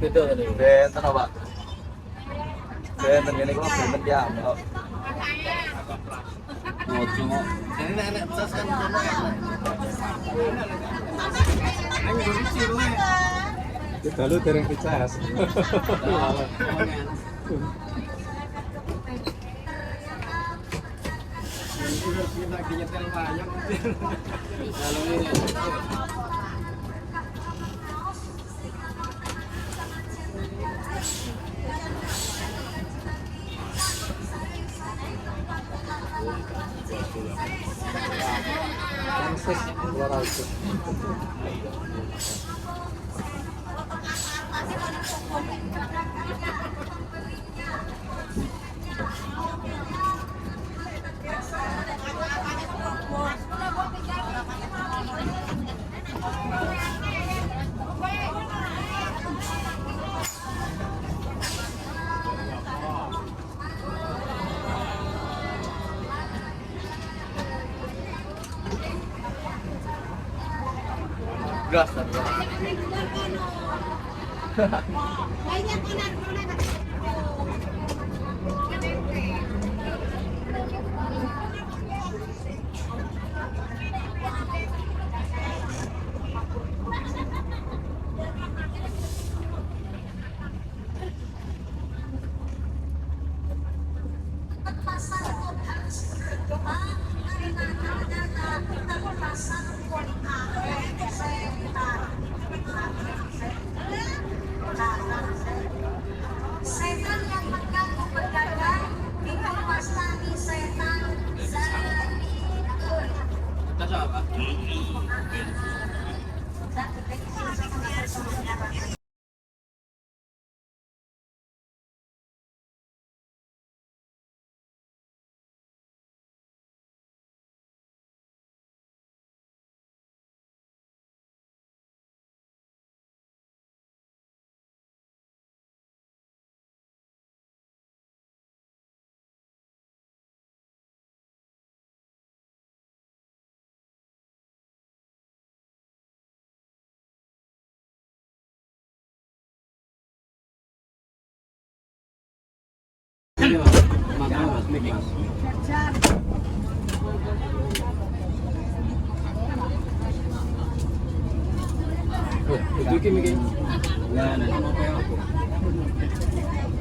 Beda tadi. Benten apa? Benten ini kok benten jam. Oh, cuma ini nenek tas kan kono. Ini lucu loh. Kita lu dereng dicas. Kita nyetel banyak. Kalau ini Akses 200. Gas tadi. Setan yang mengganggu pedagang dikuasai setan Zabiul. tas apa? Ini makan mas, mik mas. Itu kimi kimi. Nah,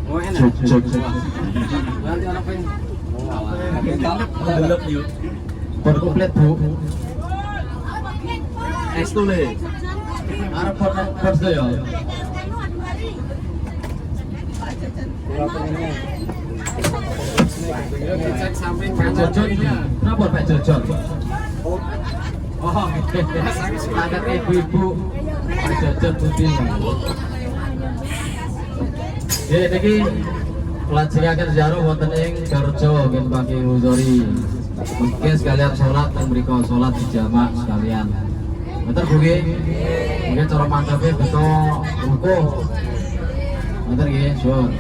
oh enak. Nanti anak pengen. Delok yuk. Bar komplit bu. Es tule. Arab bar ya. Cek samping Jojon, kenapa Pak Jojon? Oh, sangat ibu-ibu Pak Jojon putih. Ya, ini pelajaran sejarah wonten ing Garjo nggih Pak Uzori. Mungkin sekalian sholat dan mriko sholat di jamak sekalian. Betul Bu nggih? Mungkin cara mantapnya betul rukuk. Betul nggih, syukur.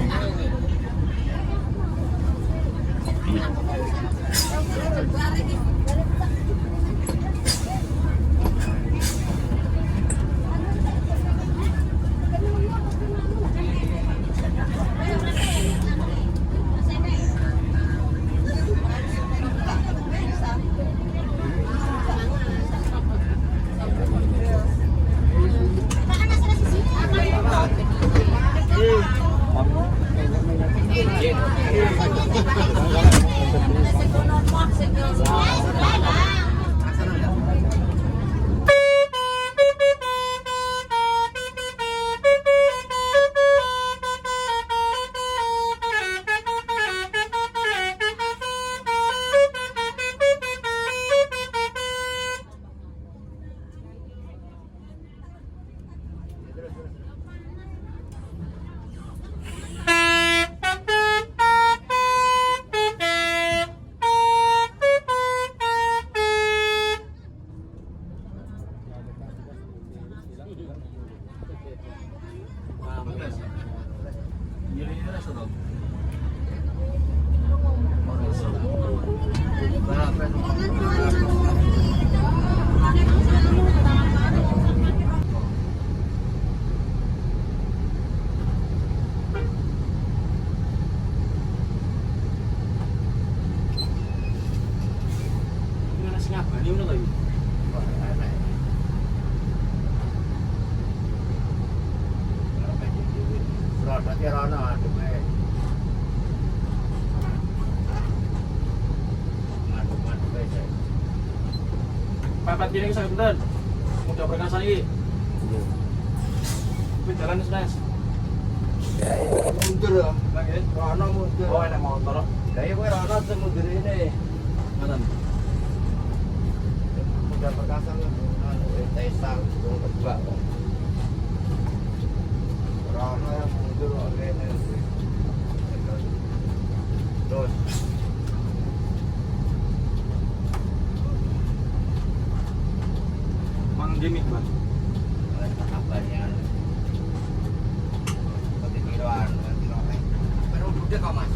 ngabani ngono to iki. Papat kene iki saged ten. Mudah perkasa iki. Kuwi jalan wis Mas. Mundur ya. Lagi. Rono mundur. Oh, enak motor. Lah iya kowe rono sing mundur ini. Ngoten. Udah perkasa tesang dong kebak. Rono yang mundur kok kene. Terus Mang Jimmy, Bang. kabarnya ketiduran baru duduk kok Mas.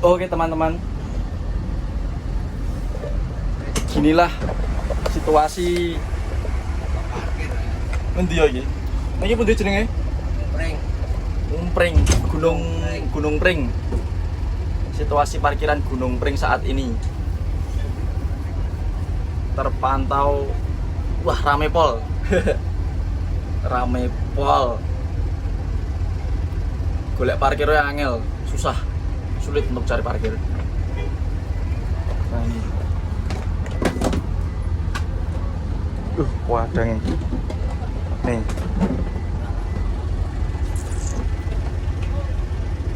Oke teman-teman, inilah situasi endi ya iki? Niki pundi jenenge? Pring. Pring, Gunung Pring. Situasi parkiran Gunung Pring saat ini terpantau wah rame pol. Rame pol. Golek parkirnya angel, susah. Sulit untuk cari parkir. Nah ini. Wadang ini. Nih.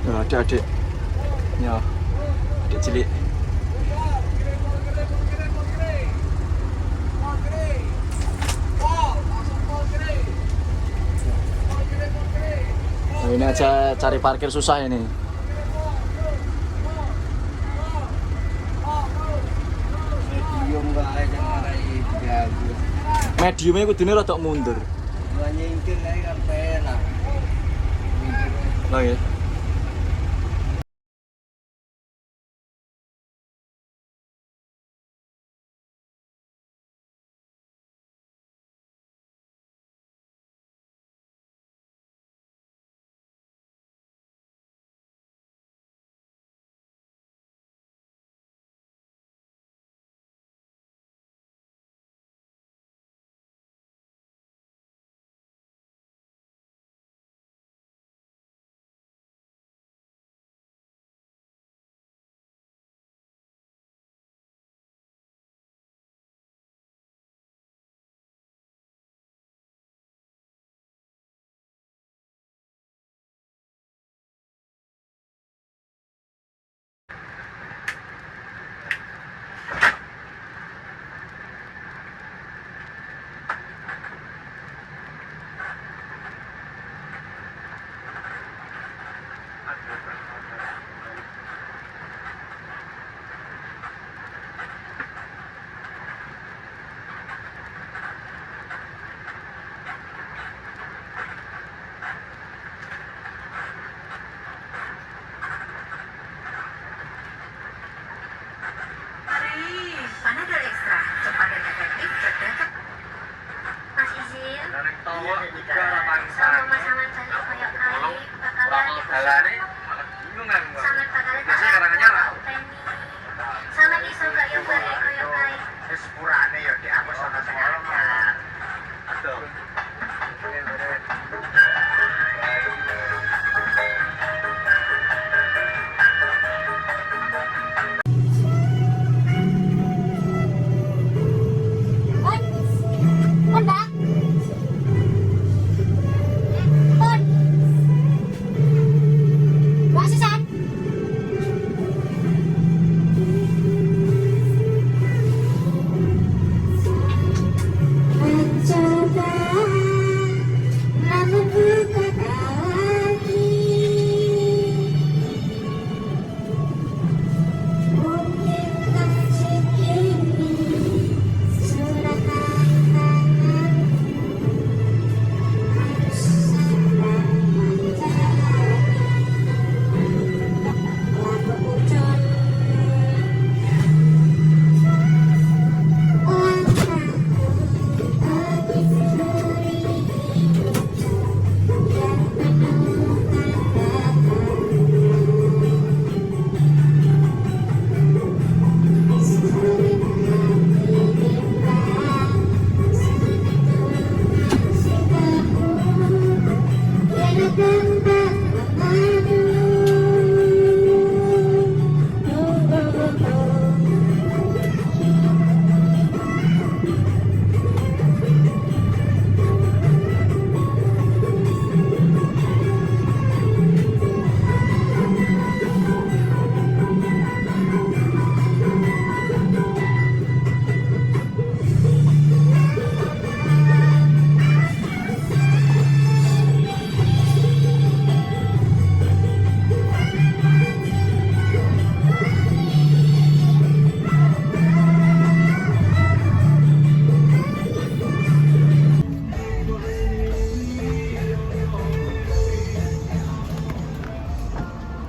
Nah, adik-adik. Ya. Adik cilik. Nah, ini aja cari parkir susah ini. Medium bae sing marai jago. Mediumnya kudune rada mundur. Nyingkir ae kan penak. Lah ya.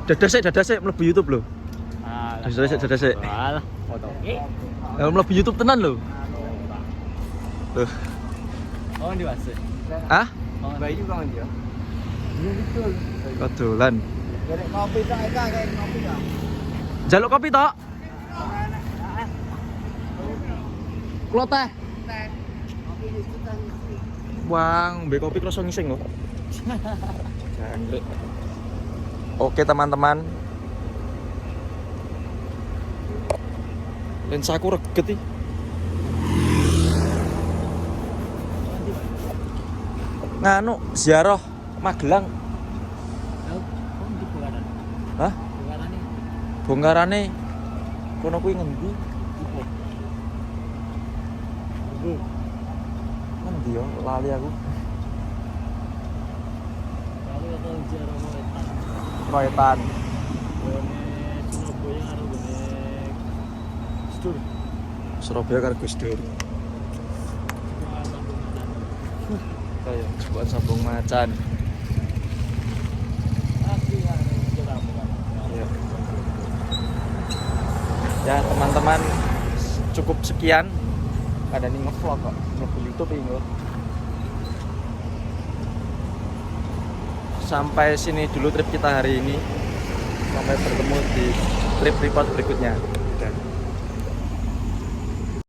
Dadah sik mlebu YouTube lho. Dadah sik. Alah, foto. Mlebu YouTube tenan lho. Tuh. Oh, di Wase. Ah? Bayu kau dia. Kodolan. Gerek kopi tak Eka, kayak kopi tak. Jaluk kopi tok. Kulo teh. Wang, mbek kopi kroso ngising lho. Jangkrik. Oke teman-teman. Lensaku reget iki. Nganu ziarah Magelang. Hah? Bongkarane kono kuwi ngendi? Ngendi yo lali aku. Royetan. Surabaya karo Gus Dur. Kayak buat sambung macan. Ya teman-teman, cukup sekian. Ada nih ngevlog kok, ngevlog YouTube ini. Sampai sini dulu trip kita hari ini. Sampai bertemu di trip report berikutnya.